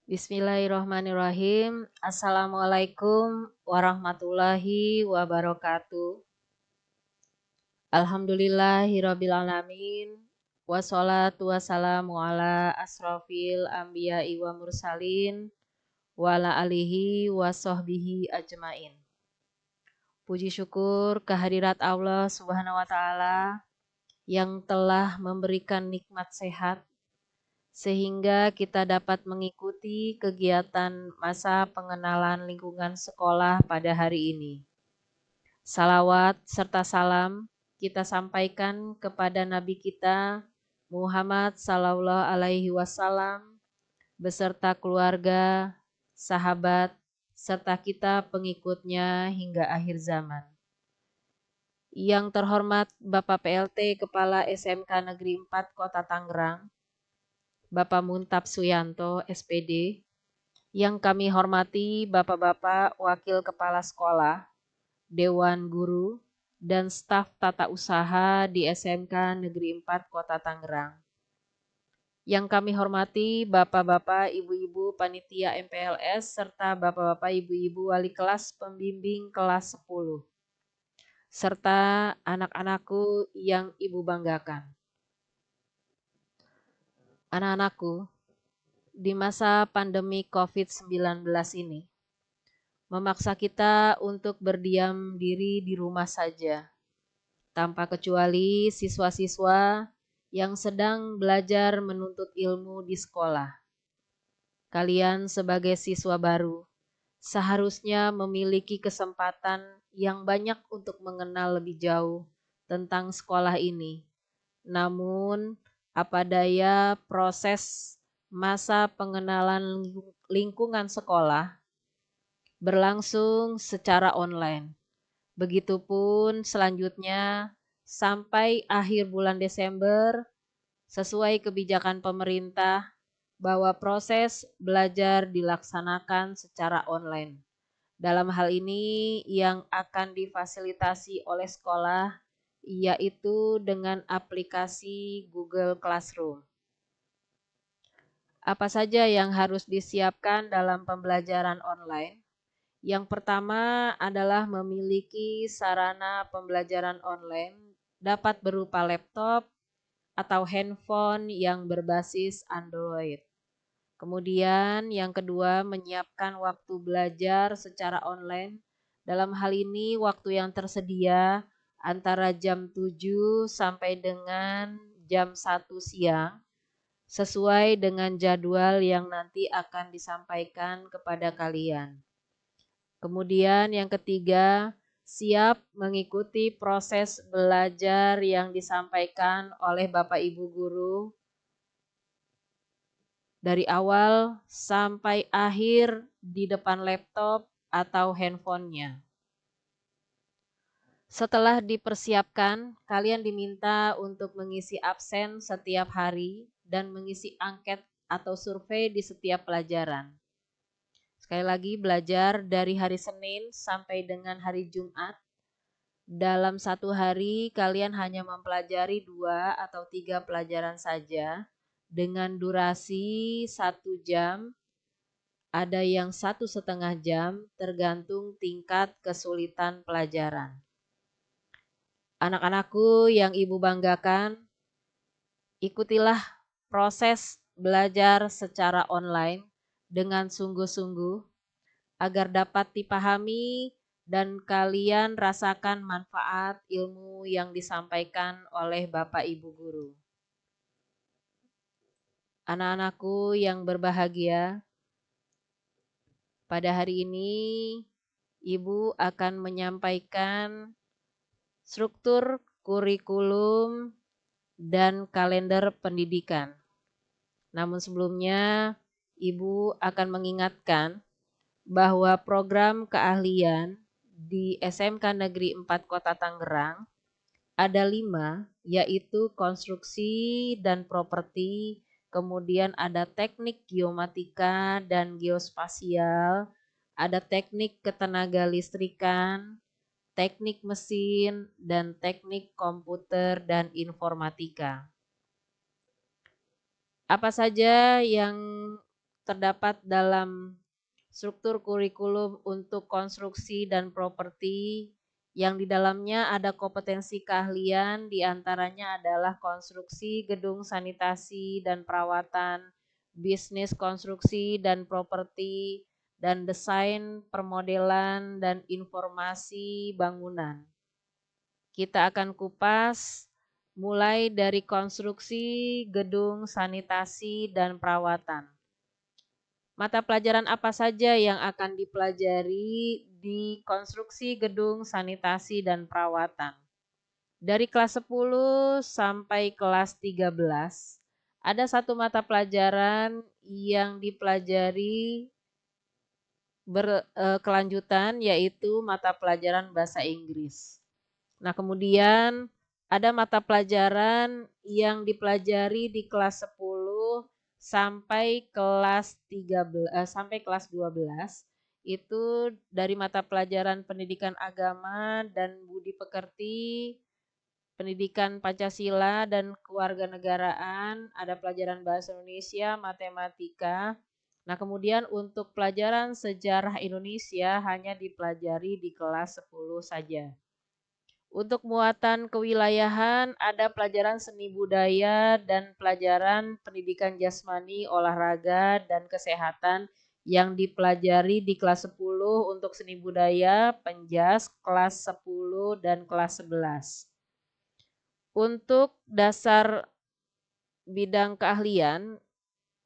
Bismillahirrahmanirrahim. Assalamualaikum warahmatullahi wabarakatuh. Alhamdulillahirrabbilalamin. Wassalatu wassalamu ala asrofil anbiya'i wa mursalin wa ala alihi wa sahbihi ajmain. Puji syukur kehadirat Allah Subhanahu wa taala yang telah memberikan nikmat sehat sehingga kita dapat mengikuti kegiatan masa pengenalan lingkungan sekolah pada hari ini. Salawat serta salam kita sampaikan kepada Nabi kita Muhammad Sallallahu Alaihi Wasallam beserta keluarga, sahabat, serta kita pengikutnya hingga akhir zaman. Yang terhormat Bapak PLT Kepala SMK Negeri 4 Kota Tangerang, Bapak Muntab Suyanto, SPD, yang kami hormati Bapak-Bapak Wakil Kepala Sekolah, Dewan Guru, dan staf tata usaha di SMK Negeri 4 Kota Tangerang. Yang kami hormati Bapak-Bapak, Ibu-Ibu Panitia MPLS, serta Bapak-Bapak, Ibu-Ibu Wali Kelas Pembimbing Kelas 10, serta anak-anakku yang Ibu banggakan. Anak-anakku, di masa pandemi COVID-19 ini, memaksa kita untuk berdiam diri di rumah saja, tanpa kecuali siswa-siswa yang sedang belajar menuntut ilmu di sekolah. Kalian sebagai siswa baru, seharusnya memiliki kesempatan yang banyak untuk mengenal lebih jauh tentang sekolah ini. Namun, apa daya proses masa pengenalan lingkungan sekolah berlangsung secara online. Begitupun selanjutnya sampai akhir bulan Desember sesuai kebijakan pemerintah bahwa proses belajar dilaksanakan secara online. Dalam hal ini yang akan difasilitasi oleh sekolah yaitu dengan aplikasi Google Classroom. Apa saja yang harus disiapkan dalam pembelajaran online? Yang pertama adalah memiliki sarana pembelajaran online dapat berupa laptop atau handphone yang berbasis Android. Kemudian yang kedua, menyiapkan waktu belajar secara online. Dalam hal ini waktu yang tersedia antara jam 7 sampai dengan jam 1 siang sesuai dengan jadwal yang nanti akan disampaikan kepada kalian. Kemudian yang ketiga, siap mengikuti proses belajar yang disampaikan oleh Bapak Ibu guru dari awal sampai akhir di depan laptop atau handphonenya. Setelah dipersiapkan, kalian diminta untuk mengisi absen setiap hari dan mengisi angket atau survei di setiap pelajaran. Sekali lagi, belajar dari hari Senin sampai dengan hari Jumat. Dalam satu hari, kalian hanya mempelajari 2 atau 3 pelajaran saja dengan durasi 1 jam. Ada yang 1,5 jam, tergantung tingkat kesulitan pelajaran. Anak-anakku yang Ibu banggakan, ikutilah proses belajar secara online dengan sungguh-sungguh agar dapat dipahami dan kalian rasakan manfaat ilmu yang disampaikan oleh Bapak Ibu guru. Anak-anakku yang berbahagia, pada hari ini Ibu akan menyampaikan struktur kurikulum dan kalender pendidikan. Namun sebelumnya, Ibu akan mengingatkan bahwa program keahlian di SMK Negeri 4 Kota Tangerang ada 5, yaitu konstruksi dan properti, kemudian ada teknik geomatika dan geospasial, ada teknik ketenaga listrikan, teknik mesin, dan teknik komputer dan informatika. Apa saja yang terdapat dalam struktur kurikulum untuk konstruksi dan properti yang di dalamnya ada kompetensi keahlian, diantaranya adalah konstruksi, gedung sanitasi dan perawatan, bisnis konstruksi dan properti, dan desain, permodelan, dan informasi bangunan. Kita akan kupas mulai dari konstruksi, gedung sanitasi, dan perawatan. Mata pelajaran apa saja yang akan dipelajari di konstruksi gedung sanitasi dan perawatan? Dari kelas 10 sampai kelas 13, ada satu mata pelajaran yang dipelajari berkelanjutan yaitu mata pelajaran bahasa Inggris. Nah, kemudian ada mata pelajaran yang dipelajari di kelas 10 sampai kelas 13 sampai kelas 12 itu dari mata pelajaran pendidikan agama dan budi pekerti, pendidikan Pancasila dan kewarganegaraan, ada pelajaran bahasa Indonesia, matematika. Nah, kemudian untuk pelajaran sejarah Indonesia hanya dipelajari di kelas 10 saja. Untuk muatan kewilayahan ada pelajaran seni budaya dan pelajaran pendidikan jasmani, olahraga, dan kesehatan yang dipelajari di kelas 10 untuk seni budaya, penjas, kelas 10 dan kelas 11. Untuk dasar bidang keahlian,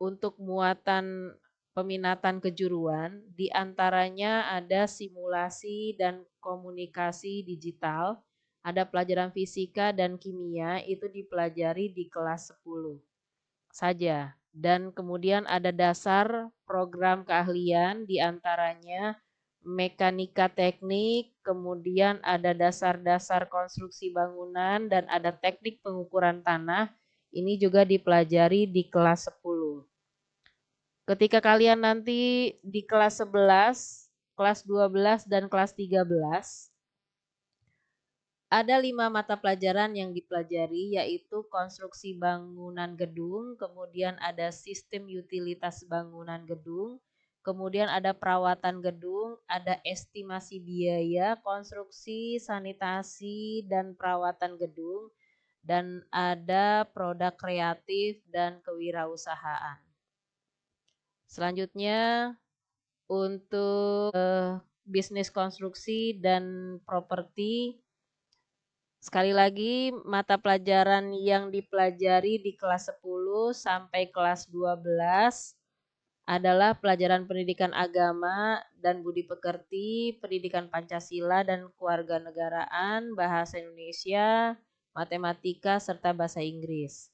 untuk muatan peminatan kejuruan, diantaranya ada simulasi dan komunikasi digital, ada pelajaran fisika dan kimia, itu dipelajari di kelas 10 saja. Dan kemudian ada dasar program keahlian, diantaranya mekanika teknik, kemudian ada dasar-dasar konstruksi bangunan, dan ada teknik pengukuran tanah, ini juga dipelajari di kelas 10. Ketika kalian nanti di kelas 11, kelas 12, dan kelas 13, ada 5 mata pelajaran yang dipelajari yaitu konstruksi bangunan gedung, kemudian ada sistem utilitas bangunan gedung, kemudian ada perawatan gedung, ada estimasi biaya, konstruksi, sanitasi, dan perawatan gedung, dan ada produk kreatif dan kewirausahaan. Selanjutnya untuk bisnis konstruksi dan properti, sekali lagi mata pelajaran yang dipelajari di kelas 10 sampai kelas 12 adalah pelajaran pendidikan agama dan budi pekerti, pendidikan Pancasila dan kewarganegaraan, bahasa Indonesia, matematika, serta bahasa Inggris.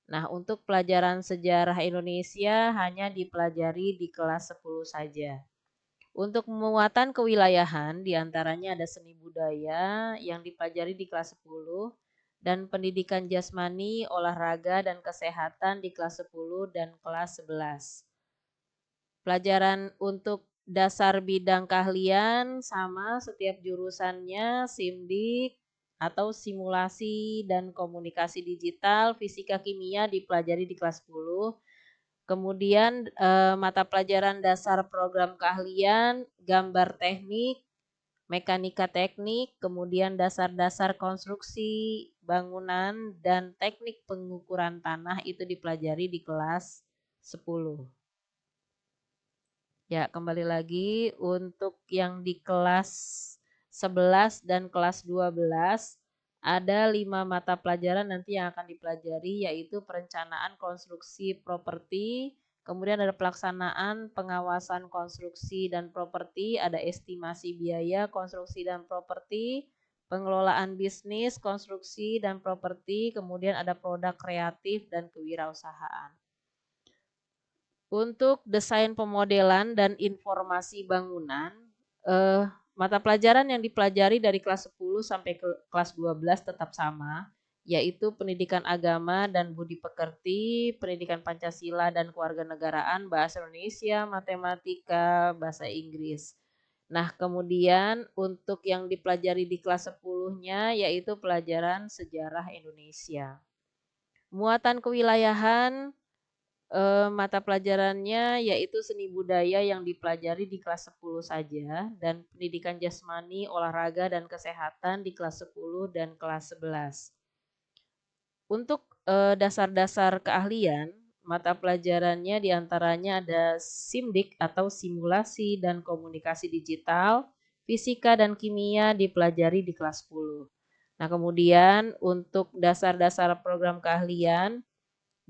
Nah, untuk pelajaran sejarah Indonesia hanya dipelajari di kelas 10 saja. Untuk muatan kewilayahan diantaranya ada seni budaya yang dipelajari di kelas 10 dan pendidikan jasmani, olahraga, dan kesehatan di kelas 10 dan kelas 11. Pelajaran untuk dasar bidang keahlian sama setiap jurusannya, SIMDIK atau simulasi dan komunikasi digital, fisika kimia dipelajari di kelas 10. Kemudian mata pelajaran dasar program keahlian, gambar teknik, mekanika teknik, kemudian dasar-dasar konstruksi bangunan dan teknik pengukuran tanah itu dipelajari di kelas 10. Ya, kembali lagi untuk yang di kelas 11 dan kelas 12 ada 5 mata pelajaran nanti yang akan dipelajari yaitu perencanaan konstruksi properti, kemudian ada pelaksanaan pengawasan konstruksi dan properti, ada estimasi biaya konstruksi dan properti, pengelolaan bisnis konstruksi dan properti, kemudian ada produk kreatif dan kewirausahaan. Untuk desain pemodelan dan informasi bangunan, mata pelajaran yang dipelajari dari kelas 10 sampai ke kelas 12 tetap sama, yaitu pendidikan agama dan budi pekerti, pendidikan Pancasila dan kewarganegaraan, bahasa Indonesia, matematika, bahasa Inggris. Nah, kemudian untuk yang dipelajari di kelas 10-nya yaitu pelajaran sejarah Indonesia. Muatan kewilayahan Mata pelajarannya yaitu seni budaya yang dipelajari di kelas 10 saja dan pendidikan jasmani, olahraga, dan kesehatan di kelas 10 dan kelas 11. Untuk, dasar-dasar keahlian, mata pelajarannya diantaranya ada SIMDIK atau simulasi dan komunikasi digital, fisika dan kimia dipelajari di kelas 10. Nah, kemudian untuk dasar-dasar program keahlian,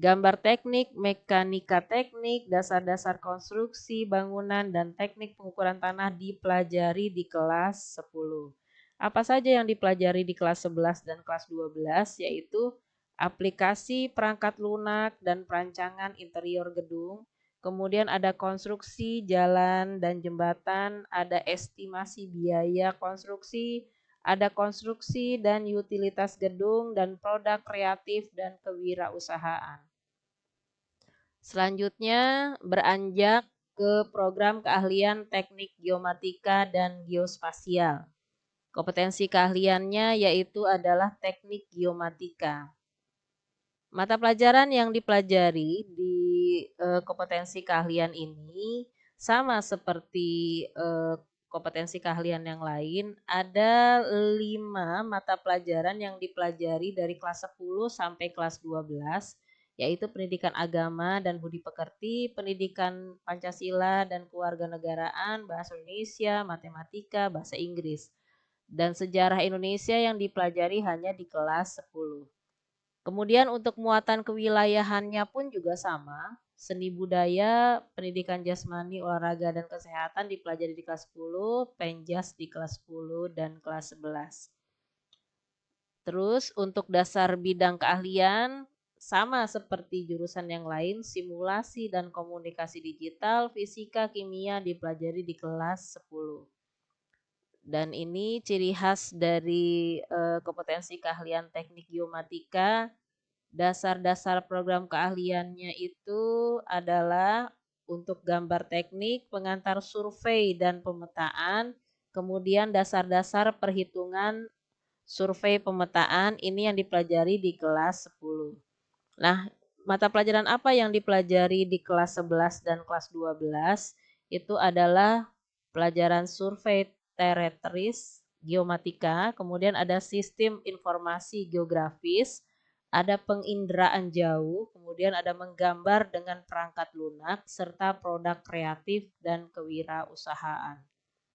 gambar teknik, mekanika teknik, dasar-dasar konstruksi bangunan, dan teknik pengukuran tanah dipelajari di kelas 10. Apa saja yang dipelajari di kelas 11 dan kelas 12 yaitu aplikasi perangkat lunak dan perancangan interior gedung, kemudian ada konstruksi jalan dan jembatan, ada estimasi biaya konstruksi, ada konstruksi dan utilitas gedung dan produk kreatif dan kewirausahaan. Selanjutnya beranjak ke program keahlian teknik geomatika dan geospasial. Kompetensi keahliannya yaitu adalah teknik geomatika. Mata pelajaran yang dipelajari di kompetensi keahlian ini sama seperti kompetensi keahlian yang lain, ada 5 mata pelajaran yang dipelajari dari kelas 10 sampai kelas 12, yaitu pendidikan agama dan budi pekerti, pendidikan Pancasila dan kewarganegaraan, bahasa Indonesia, matematika, bahasa Inggris, dan sejarah Indonesia yang dipelajari hanya di kelas 10. Kemudian untuk muatan kewilayahannya pun juga sama. Seni budaya, pendidikan jasmani, olahraga, dan kesehatan dipelajari di kelas 10, Penjas di kelas 10 dan kelas 11. Terus untuk dasar bidang keahlian sama seperti jurusan yang lain, simulasi dan komunikasi digital, fisika, kimia dipelajari di kelas 10. Dan ini ciri khas dari kompetensi keahlian teknik geomatika. Dasar-dasar program keahliannya itu adalah untuk gambar teknik, pengantar survei dan pemetaan, kemudian dasar-dasar perhitungan survei pemetaan ini yang dipelajari di kelas 10. Nah, mata pelajaran apa yang dipelajari di kelas 11 dan kelas 12 itu adalah pelajaran survei teretris, geomatika, kemudian ada sistem informasi geografis, ada penginderaan jauh, kemudian ada menggambar dengan perangkat lunak, serta produk kreatif dan kewirausahaan.